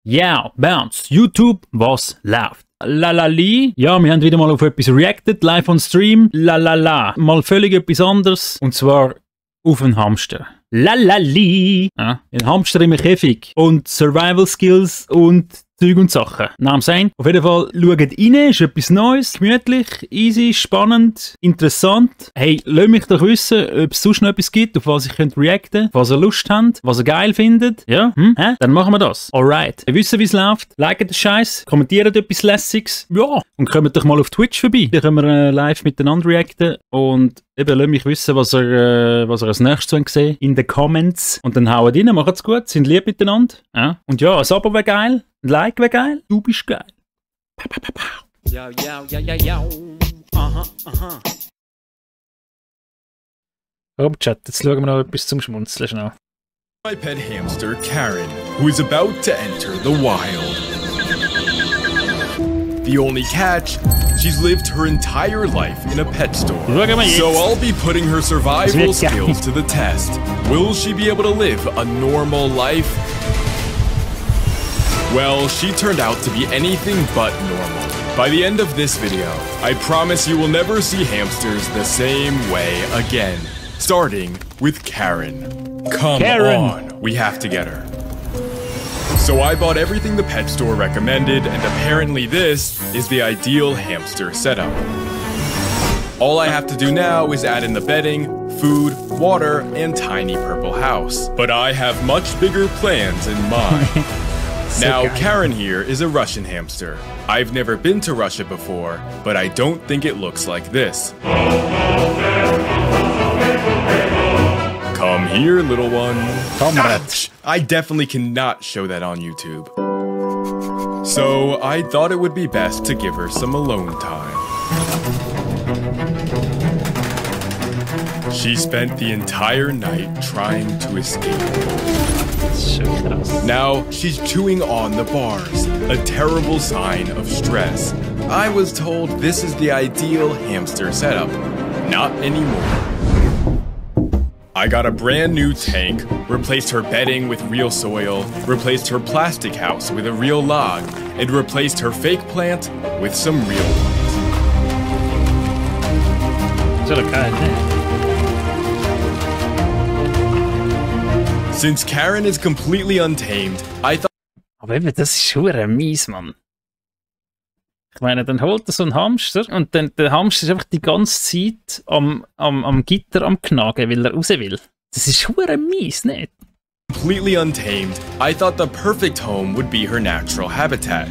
Ja, BAUNZ, YouTube, was läuft? Lalali, ja, wir haben wieder mal auf etwas reacted, live on Stream. Lalala, mal völlig etwas anderes. Und zwar auf einen Hamster. Lalali, ja, ein Hamster im Käfig. Und Survival Skills und Zeug und Sachen. Name sein. Auf jeden Fall schaut rein, ist etwas Neues, gemütlich, easy, spannend, interessant. Hey, lasst mich doch wissen, ob es sonst noch etwas gibt, auf was ich reacten könnte, was ihr Lust habt, was ihr geil findet. Ja, dann machen wir das. Alright. Ihr wisst, wie es läuft. Liket den Scheiß, kommentiert etwas Lässiges. Ja, und kommt doch mal auf Twitch vorbei. Da können wir live miteinander reacten. Und eben, lasst mich wissen, was ihr als nächstes sehen in den Comments. Und dann hauen rein, macht's gut, sind lieb miteinander. Ja. Und ja, ein Abo wäre geil. Ein Like wäre geil, du bist geil. Ja, ja, ja, ja, ja. Aha, aha. Komm, Chat, jetzt schauen wir noch etwas zum Schmunzeln schnell. My pet hamster, Karen, who is about to enter the wild. The only catch, she's lived her entire life in a pet store. So I'll be putting her survival skills to the test. Will she be able to live a normal life? Well, she turned out to be anything but normal. By the end of this video, I promise you will never see hamsters the same way again. Starting with Karen. Come on, we have to get her. So I bought everything the pet store recommended, and apparently this is the ideal hamster setup. All I have to do now is add in the bedding, food, water, and tiny purple house. But I have much bigger plans in mind. Now, Karen here is a Russian hamster. I've never been to Russia before, but I don't think it looks like this. Come here, little one. Ouch! I definitely cannot show that on YouTube. So, I thought it would be best to give her some alone time. She spent the entire night trying to escape. Now, she's chewing on the bars, a terrible sign of stress. I was told this is the ideal hamster setup. Not anymore. I got a brand new tank, replaced her bedding with real soil, replaced her plastic house with a real log, and replaced her fake plant with some real ones. Since Karen is completely untamed, I thought... Aber eben, das ist schon mies, Mann. Ich meine, dann holt er so einen Hamster und dann der Hamster ist einfach die ganze Zeit am Gitter am Knagen, weil er raus will. Das ist schon mies, nicht? Completely untamed, I thought the perfect home would be her natural habitat.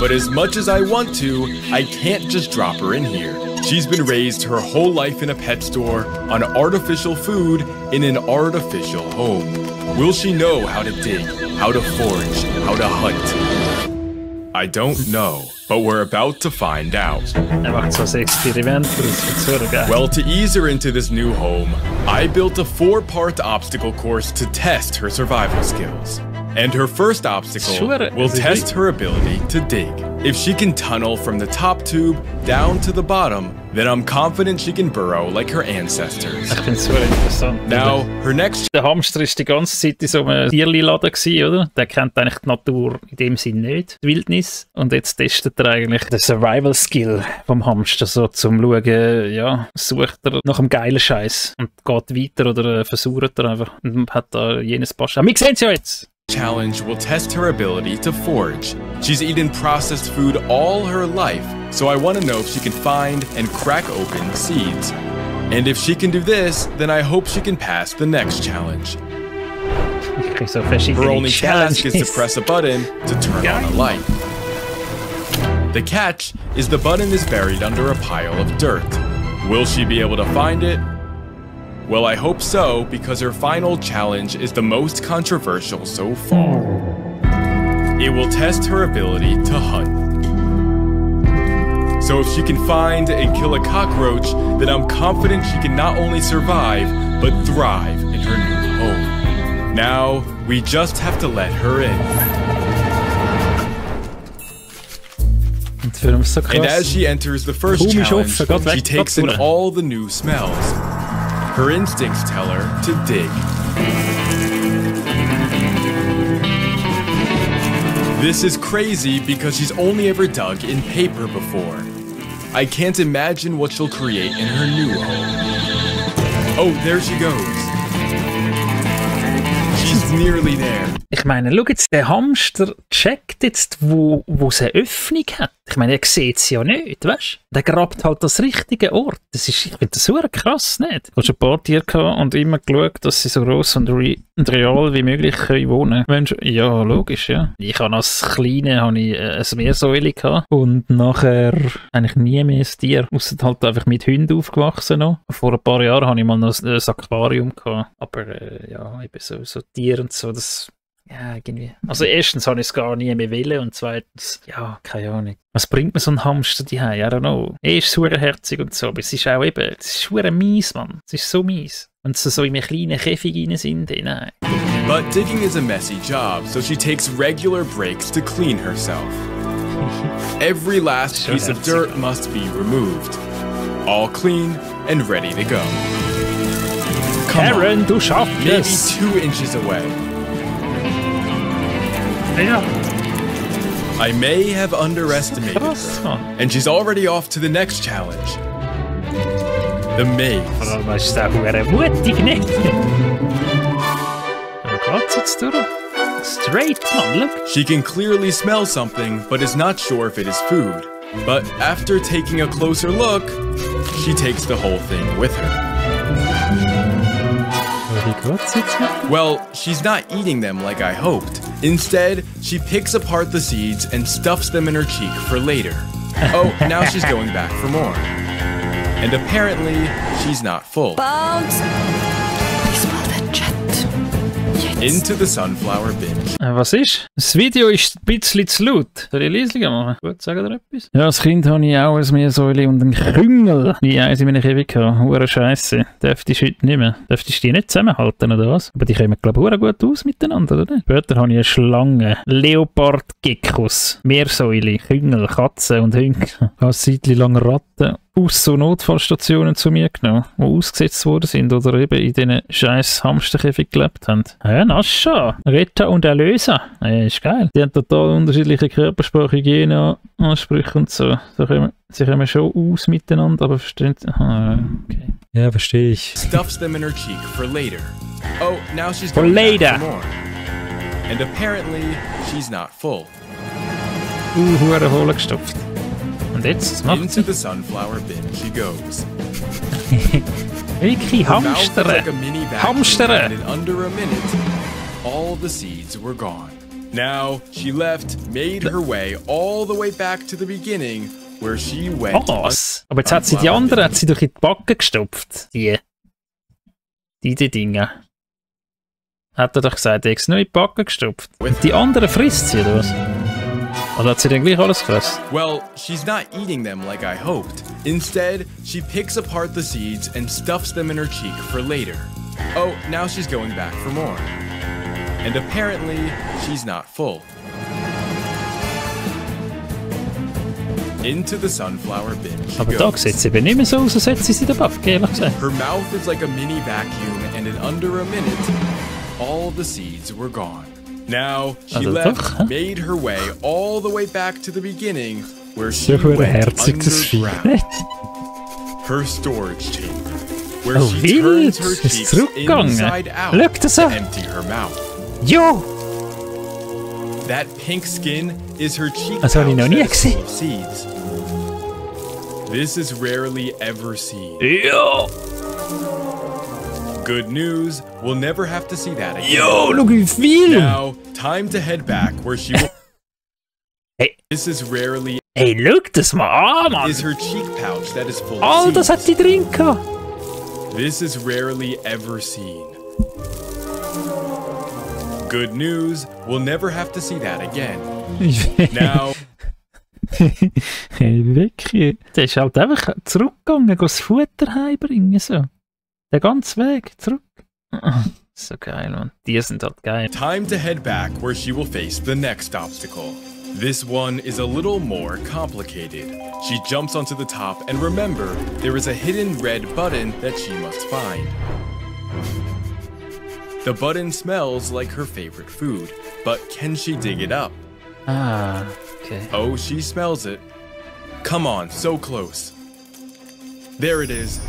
But as much as I want to, I can't just drop her in here. She's been raised her whole life in a pet store, on artificial food, in an artificial home. Will she know how to dig, how to forage, how to hunt? I don't know, but we're about to find out. Well, to ease her into this new home, I built a 4-part obstacle course to test her survival skills. And her first obstacle will test her ability to dig. If she can tunnel from the top tube down to the bottom, then I'm confident she can burrow like her ancestors. Ich finde es super interessant. Now, her next... Der Hamster war die ganze Zeit in so einem Tierli-Laden, oder? Der kennt eigentlich die Natur in dem Sinn nicht, die Wildnis. Und jetzt testet er eigentlich den Survival-Skill vom Hamster, so zum Schauen, ja, sucht er nach einem geilen Scheiß und geht weiter oder versucht er einfach und hat da jenes Pasch. Wir sehen es ja jetzt! Challenge will test her ability to forage. She's eaten processed food all her life, so I want to know if she can find and crack open seeds. And if she can do this, then I hope she can pass the next challenge. Her only task is to press a button to turn on a light. The catch is the button is buried under a pile of dirt. Will she be able to find it? Well, I hope so, because her final challenge is the most controversial so far. It will test her ability to hunt. So if she can find and kill a cockroach, then I'm confident she can not only survive, but thrive in her new home. Now, we just have to let her in. And as she enters the first challenge, she takes in all the new smells. Her instincts tell her to dig. This is crazy because she's only ever dug in paper before. I can't imagine what she'll create in her new home. Oh, there she goes. She's nearly there. Ich meine, schau jetzt, der Hamster checkt jetzt, wo es eine Öffnung hat. Ich meine, er sieht es ja nicht, weißt du? Der grabt halt das richtige Ort. Das ist, ich finde das super krass, nicht? Ich habe schon ein paar Tiere gehabt und immer geschaut, dass sie so gross und real wie möglich können wohnen können. Ja, logisch, ja. Ich habe als Kleine eine Meersäule gehabt und nachher eigentlich nie mehr ein Tier, ausser halt einfach mit Hunden aufgewachsen noch. Vor ein paar Jahren hatte ich mal noch ein Aquarium gehabt. Aber ja, eben so Tiere und so, das... Ja, irgendwie. Also erstens habe ich es gar nie mehr wollen und zweitens, ja, keine Ahnung. Was bringt mir so ein Hamster daheim? I don't know. Er ist super herzig und so, aber es ist auch eben, es ist super mies, Mann. Es ist so mies. Und sie so in einem kleinen Käfig rein sind, nein. But digging is a messy job, so she takes regular breaks to clean herself. Every last piece of dirt must be removed. All clean and ready to go. Karen, du schaffst es! Maybe 2 inches away. Ja. I may have underestimated her, and she's already off to the next challenge. The maze. Das ist auch mutig, nicht? Wo geht's jetzt durch? Straight, man, look. She can clearly smell something, but is not sure if it is food. But after taking a closer look, she takes the whole thing with her. Well, she's not eating them like I hoped. Instead, she picks apart the seeds and stuffs them in her cheek for later. Oh, now she's going back for more. And apparently, she's not full. BAUNZ! Into the sunflower bin. Was ist? Das Video ist ein bisschen zu laut. Soll ich leisiger machen? Gut, sagen dir etwas? Ja, als Kind habe ich auch ein Meersäule und einen Küngel wie eins in meiner Käfig gehabt. Hure Scheisse. Dürftest du heute nicht mehr. Dürftest du die nicht zusammenhalten oder was? Aber die kommen, glaube ich, gut aus miteinander, oder? Später habe ich eine Schlange, Leopard, Geckos, Meersäule, Küngel, Katzen und Hunde. Ich habe eine Zeit lang Ratten aus so Notfallstationen zu mir genommen, die ausgesetzt worden sind oder eben in diesen scheiß Hamsterkäfig gelebt haben. Ja, Nascha, Retter und Erlöser. Ja, ist geil. Die haben total unterschiedliche Körpersprache, Hygieneansprüche und so. Sie kommen schon aus miteinander, aber verstehen Sie? Aha, okay. Ja, verstehe ich. Stuffs them in her cheek for later. Oh, now she's For going back later. for more. And apparently, she's not full. Hure Hohle gestopft. Und jetzt, was macht Into sie? the sunflower bin she goes. Wirklich Her mouth is Hamstere. like a mini vacuum, Hamstere. and in under a minute, all the seeds were gone. Now, she made her way all the way back to the beginning, where she went. Was? Aber jetzt hat sie die anderen hat sie durch in die Backe gestopft. Die Dinge. Hat er doch gesagt, er hat es nur in die Backe gestopft. Und die anderen frisst sie, oder was? Oder hat sie dann gleich alles gefressen? Well, she's not eating them like I hoped. Instead, she picks apart the seeds and stuffs them in her cheek for later. Oh, now she's going back for more. And apparently, she's not full. Into the sunflower bin she Aber da goes. sieht sie eben nicht mehr so aus, als hätte sie in der Backe, ehrlich gesagt. Her mouth is like a mini vacuum, and in under a minute, all the seeds were gone. Now, she Also left, doch, hä? made her way all the way back to the beginning, where she So hure went herzig, das Vieh. underground. Her storage chamber, where Oh, she wild. turns her Es ist cheeks zurückgegangen. inside out Schau das to an. empty her mouth. Jo! That pink skin is her cheek Das habe ich pouch noch nie that is full gesehen. of seeds. This is rarely ever seen. Ja! Good news, we'll never have to see that again. Jo, schau wie viel! Now, time to head back where she will. Hey. This is rarely Hey, schau das mal an, Mann! is her cheek pouch that is full All of das hat seeds. sie drin gehabt! This is rarely ever seen. Good news, we'll never have to see that again. Now, Hey, wirklich. Der ist halt einfach zurückgegangen, das Futter heimbringen, so. Der ganze Weg zurück. So geil, Mann. Die sind halt geil. time to head back where she will face the next obstacle. This one is a little more complicated. She jumps onto the top, and remember, there is a hidden red button that she must find. The button smells like her favorite food, but can she dig it up? Ah, okay. Oh, she smells it. Come on, so close. There it is.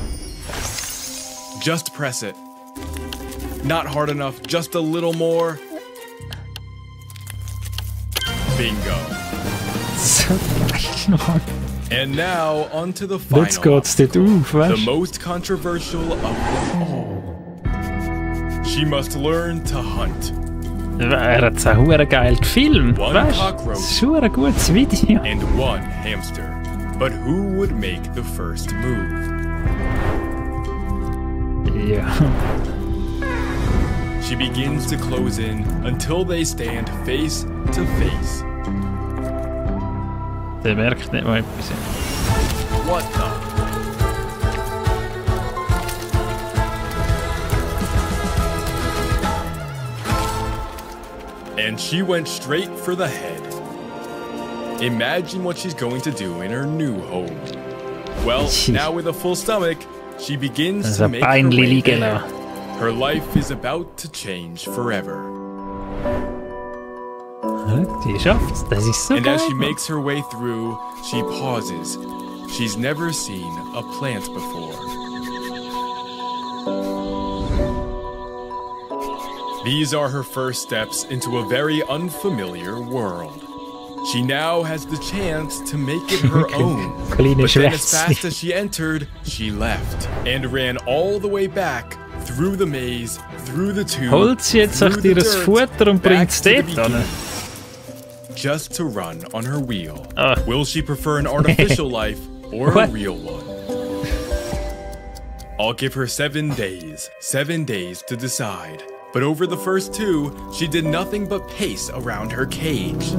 Just press it. Not hard enough, just a little more. Bingo. So geil, Mann. And now, onto the final. Jetzt geht's dort auf, The weißt du? most controversial of them all. She must learn to hunt. Er hat es auch verdammt geil gefilmt, One weißt du? cockroach. Das ist schon ein gutes Video. And one hamster. But who would make the first move? Ja. She begins to close in until they stand face to face. Der merkt nicht mal etwas. What the? And she went straight for the head. Imagine what she's going to do in her new home. Well, now with a full stomach, she begins to make her way there. Her life is about to change forever. Die schafft's, das ist so And geil. as she makes her way through, she pauses. She's never seen a plant before. These are her first steps into a very unfamiliar world. She now has the chance to make it her own. But then as fast as she entered, she left and ran all the way back through the maze, through the tube, Holt sie jetzt through echt the ihres dirt, Futter und back bringt's to the dort an. beginning, just to run on her wheel. Ah. Will she prefer an artificial life or a What? real one? I'll give her 7 days to decide. But over the first 2, she did nothing but pace around her cage.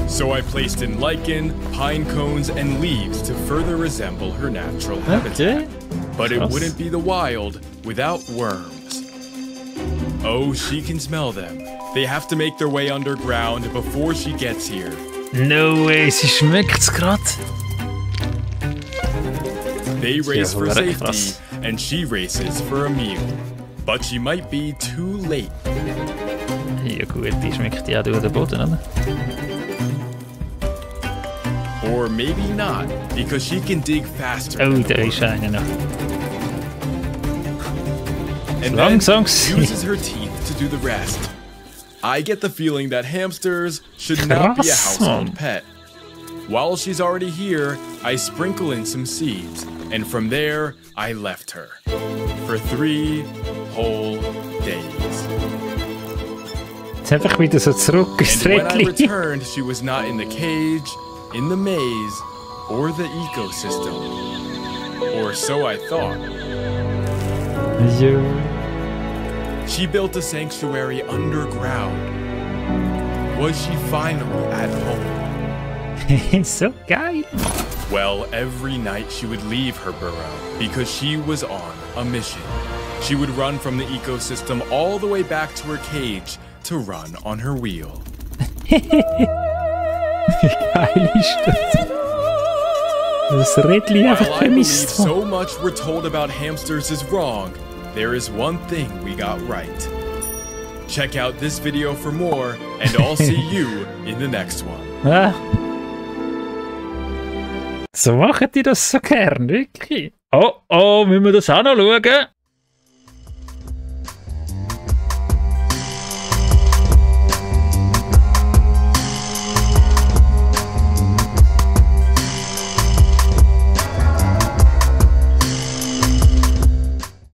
So I placed in lichen, pine cones, and leaves to further resemble her natural habitat. But it wouldn't be the wild without worms. Oh, she can smell them. They have to make their way underground before she gets here. No way, sie schmeckt's grad. They race for Ja, safety, krass. and she races for a meal. But she might be too late. Ja gut, die schmeckt ja durch den Boden, oder? Or maybe not, because she can dig faster. Oh, than da a ist worm. einer noch. And Langsam then uses her teeth to do the rest. I get the feeling that hamsters should not be a Krass, household man. pet. While she's already here, I sprinkle in some seeds, and from there, I left her. For 3 whole days. Jetzt einfach wieder so zurück ins And when I Rädchen. returned, she was not in the cage, in the maze, or the ecosystem. Or so I thought. Ja. She built a sanctuary underground. Was she finally at home? So geil. Well, every night she would leave her burrow because she was on a mission. She would run from the ecosystem all the way back to her cage to run on her wheel. Geil ist das. Das Rädchen einfach While I believe vermisst. so much we're told about hamsters is wrong, there is one thing we got right. Check out this video for more, and I'll see you in the next one. Ah. So machen die das so gern, wirklich. Oh, oh, müssen wir das auch noch schauen?